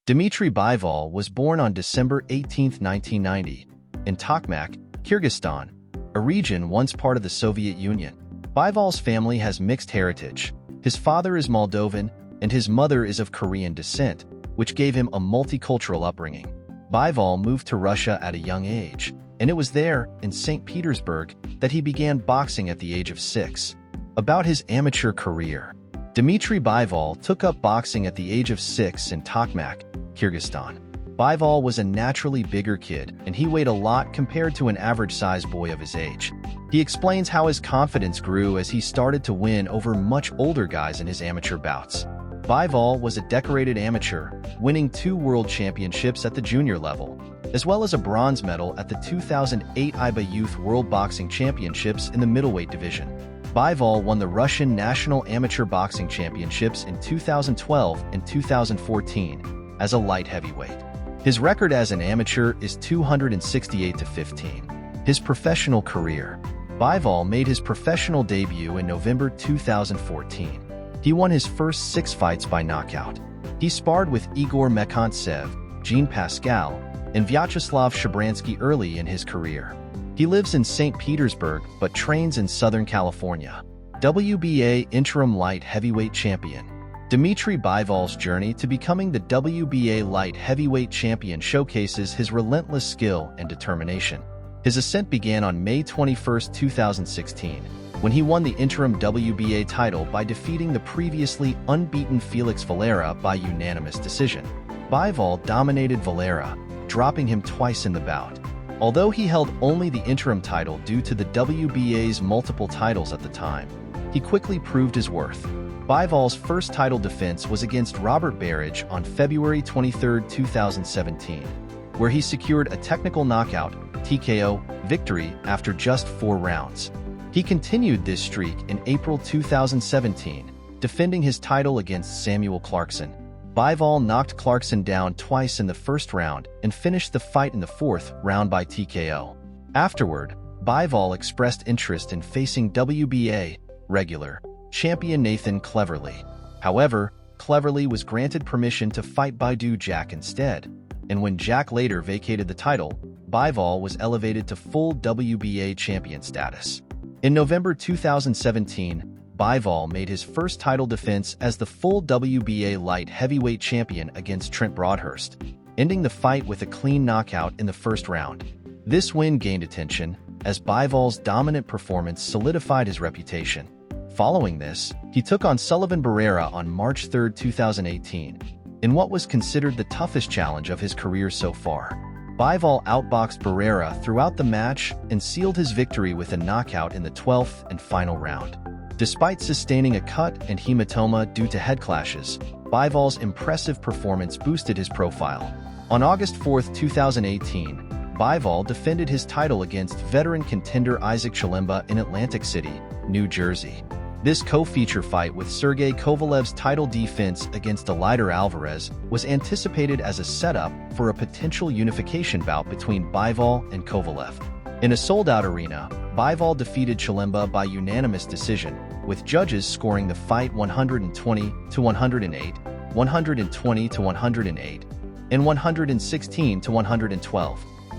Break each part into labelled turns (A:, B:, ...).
A: Dmitry Bivol was born on December 18, 1990, in Tokmak, Kyrgyzstan, a region once part of the Soviet Union. Bivol's family has mixed heritage. His father is Moldovan, and his mother is of Korean descent, which gave him a multicultural upbringing. Bivol moved to Russia at a young age, and it was there, in Saint Petersburg, that he began boxing at the age of 6. About his amateur career. Dmitry Bivol took up boxing at the age of 6 in Tokmak, Kyrgyzstan. Bivol was a naturally bigger kid, and he weighed a lot compared to an average-sized boy of his age. He explains how his confidence grew as he started to win over much older guys in his amateur bouts. Bivol was a decorated amateur, winning 2 world championships at the junior level, as well as a bronze medal at the 2008 IBA Youth World Boxing Championships in the middleweight division. Bivol won the Russian National Amateur Boxing Championships in 2012 and 2014 as a light heavyweight. His record as an amateur is 268-15. His professional career. Bivol made his professional debut in November 2014. He won his first 6 fights by knockout. He sparred with Igor Mekhantsev, Jean Pascal, and Vyacheslav Shabransky early in his career. He lives in Saint Petersburg but trains in Southern California. WBA Interim Light Heavyweight Champion. Dmitry Bivol's journey to becoming the WBA Light Heavyweight Champion showcases his relentless skill and determination. His ascent began on May 21, 2016, when he won the interim WBA title by defeating the previously unbeaten Felix Valera by unanimous decision. Bivol dominated Valera, dropping him twice in the bout. Although he held only the interim title due to the WBA's multiple titles at the time, he quickly proved his worth. Bivol's first title defense was against Robert Barrage on February 23, 2017, where he secured a technical knockout (TKO) victory after just 4 rounds. He continued this streak in April 2017, defending his title against Samuel Clarkson. Bivol knocked Clarkson down twice in the first round and finished the fight in the 4th round by TKO. Afterward, Bivol expressed interest in facing WBA regular champion Nathan Cleverly. However, Cleverly was granted permission to fight Baidu Jack instead, and when Jack later vacated the title, Bivol was elevated to full WBA champion status. In November 2017, Bivol made his first title defense as the full WBA light heavyweight champion against Trent Broadhurst, ending the fight with a clean knockout in the first round. This win gained attention, as Bivol's dominant performance solidified his reputation. Following this, he took on Sullivan Barrera on March 3, 2018, in what was considered the toughest challenge of his career so far. Bivol outboxed Barrera throughout the match and sealed his victory with a knockout in the 12th and final round. Despite sustaining a cut and hematoma due to head clashes, Bivol's impressive performance boosted his profile. On August 4, 2018, Bivol defended his title against veteran contender Isaac Chilemba in Atlantic City, New Jersey. This co-feature fight with Sergey Kovalev's title defense against Dmitry Alvarez was anticipated as a setup for a potential unification bout between Bivol and Kovalev. In a sold-out arena, Bivol defeated Chilemba by unanimous decision, with judges scoring the fight 120-108, 120-108, and 116-112.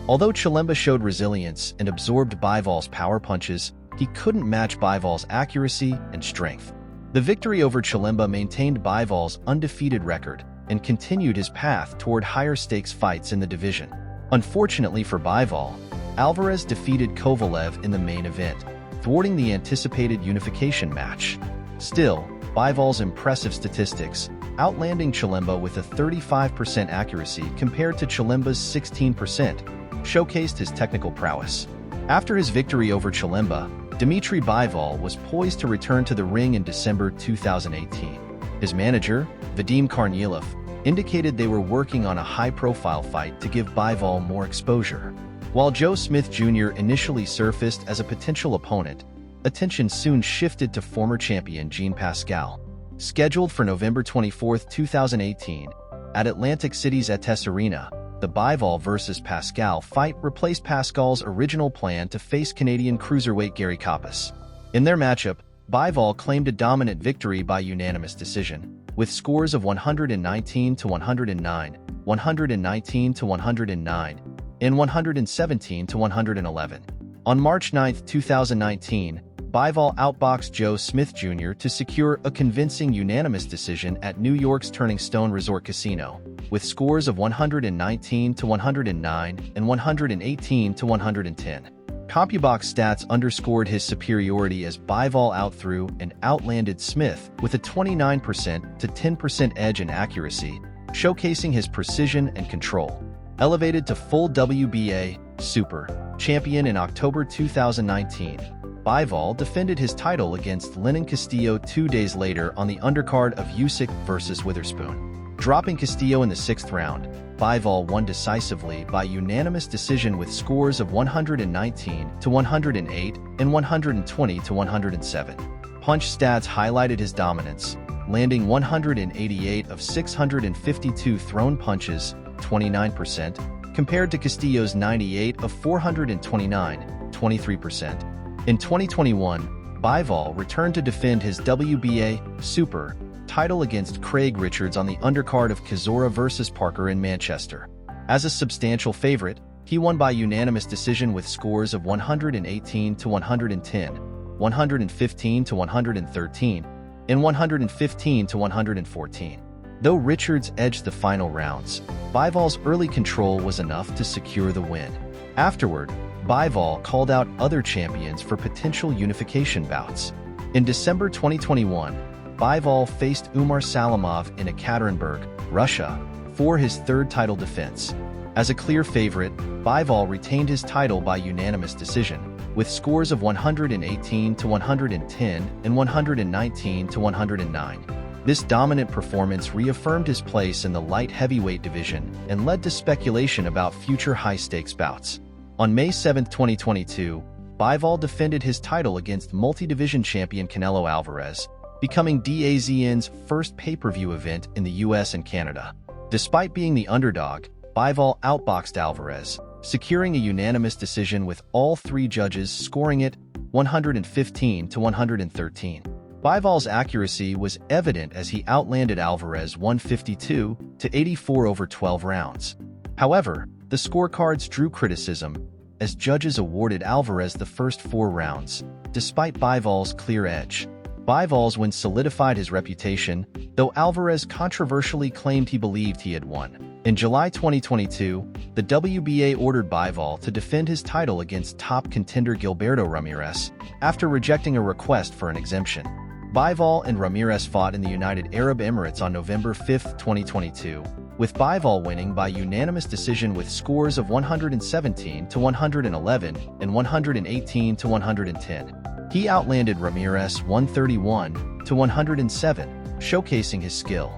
A: Although Chilemba showed resilience and absorbed Bivol's power punches, he couldn't match Bivol's accuracy and strength. The victory over Chilemba maintained Bivol's undefeated record and continued his path toward higher-stakes fights in the division. Unfortunately for Bivol, Alvarez defeated Kovalev in the main event, thwarting the anticipated unification match. Still, Bivol's impressive statistics, outlanding Chilemba with a 35% accuracy compared to Chilemba's 16%, showcased his technical prowess. After his victory over Chilemba, Dmitry Bivol was poised to return to the ring in December 2018. His manager, Vadim Kornilov, indicated they were working on a high-profile fight to give Bivol more exposure. While Joe Smith Jr. initially surfaced as a potential opponent, attention soon shifted to former champion Jean Pascal. Scheduled for November 24, 2018, at Atlantic City's ETS Arena, the Bivol vs. Pascal fight replaced Pascal's original plan to face Canadian cruiserweight Gary Coppice. In their matchup, Bivol claimed a dominant victory by unanimous decision. with scores of 119 to 109, 119 to 109, and 117 to 111. On March 9, 2019, Bivol outboxed Joe Smith Jr. to secure a convincing unanimous decision at New York's Turning Stone Resort Casino, with scores of 119 to 109 and 118 to 110. CompuBox stats underscored his superiority as Bivol outthrew and outlanded Smith with a 29% to 10% edge in accuracy, showcasing his precision and control. Elevated to full WBA Super champion in October 2019, Bivol defended his title against Lenin Castillo 2 days later on the undercard of Usyk vs. Witherspoon. Dropping Castillo in the 6th round, Bivol won decisively by unanimous decision with scores of 119 to 108 and 120 to 107. Punch stats highlighted his dominance, landing 188 of 652 thrown punches, 29%, compared to Castillo's 98 of 429, 23%. In 2021, Bivol returned to defend his WBA Super title against Craig Richards on the undercard of Chisora vs. Parker in Manchester. As a substantial favorite, he won by unanimous decision with scores of 118 to 110, 115 to 113, and 115 to 114. Though Richards edged the final rounds, Bivol's early control was enough to secure the win. Afterward, Bivol called out other champions for potential unification bouts. In December 2021, Bivol faced Umar Salamov in Ekaterinburg, Russia, for his 3rd title defense. As a clear favorite, Bivol retained his title by unanimous decision, with scores of 118 to 110 and 119 to 109. This dominant performance reaffirmed his place in the light heavyweight division and led to speculation about future high-stakes bouts. On May 7, 2022, Bivol defended his title against multi-division champion Canelo Alvarez, becoming DAZN's first pay-per-view event in the US and Canada. Despite being the underdog, Bivol outboxed Alvarez, securing a unanimous decision with all 3 judges scoring it 115 to 113. Bivol's accuracy was evident as he outlanded Alvarez 152 to 84 over 12 rounds. However, the scorecards drew criticism, as judges awarded Alvarez the first 4 rounds, despite Bivol's clear edge. Bivol's win solidified his reputation, though Alvarez controversially claimed he believed he had won. In July 2022, the WBA ordered Bivol to defend his title against top contender Gilberto Ramirez, after rejecting a request for an exemption. Bivol and Ramirez fought in the United Arab Emirates on November 5, 2022, with Bivol winning by unanimous decision with scores of 117 to 111 and 118 to 110. He outlanded Ramirez 131 to 107, showcasing his skill.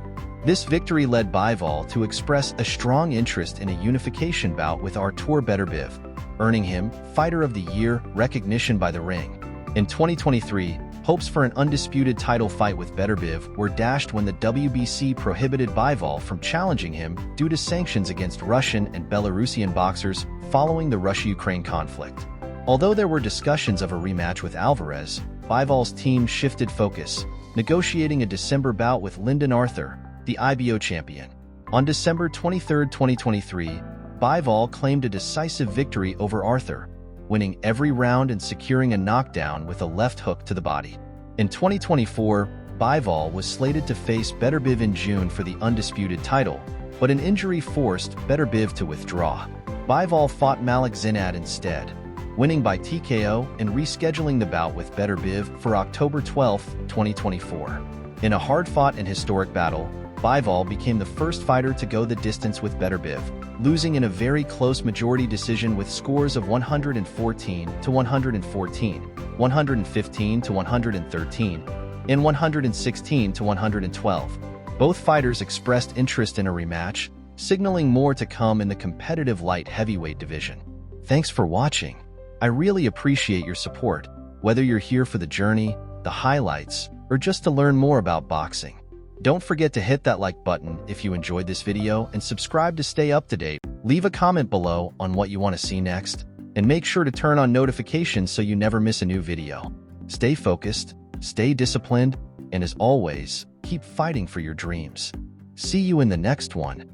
A: This victory led Bivol to express a strong interest in a unification bout with Artur Beterbiev, earning him Fighter of the Year recognition by The Ring. In 2023, hopes for an undisputed title fight with Beterbiev were dashed when the WBC prohibited Bivol from challenging him due to sanctions against Russian and Belarusian boxers following the Russia-Ukraine conflict. Although there were discussions of a rematch with Alvarez, Bivol's team shifted focus, negotiating a December bout with Lyndon Arthur, the IBO champion. On December 23, 2023, Bivol claimed a decisive victory over Arthur, winning every round and securing a knockdown with a left hook to the body. In 2024, Bivol was slated to face Beterbiev in June for the undisputed title, but an injury forced Beterbiev to withdraw. Bivol fought Malik Zinad instead, winning by TKO and rescheduling the bout with Beterbiev for October 12, 2024. In a hard-fought and historic battle, Bivol became the first fighter to go the distance with Beterbiev, losing in a very close majority decision with scores of 114 to 114, 115 to 113, and 116 to 112. Both fighters expressed interest in a rematch, signaling more to come in the competitive light heavyweight division. Thanks for watching. I really appreciate your support, whether you're here for the journey, the highlights, or just to learn more about boxing. Don't forget to hit that like button if you enjoyed this video and subscribe to stay up to date. Leave a comment below on what you want to see next, and make sure to turn on notifications so you never miss a new video. Stay focused, stay disciplined, and as always, keep fighting for your dreams. See you in the next one.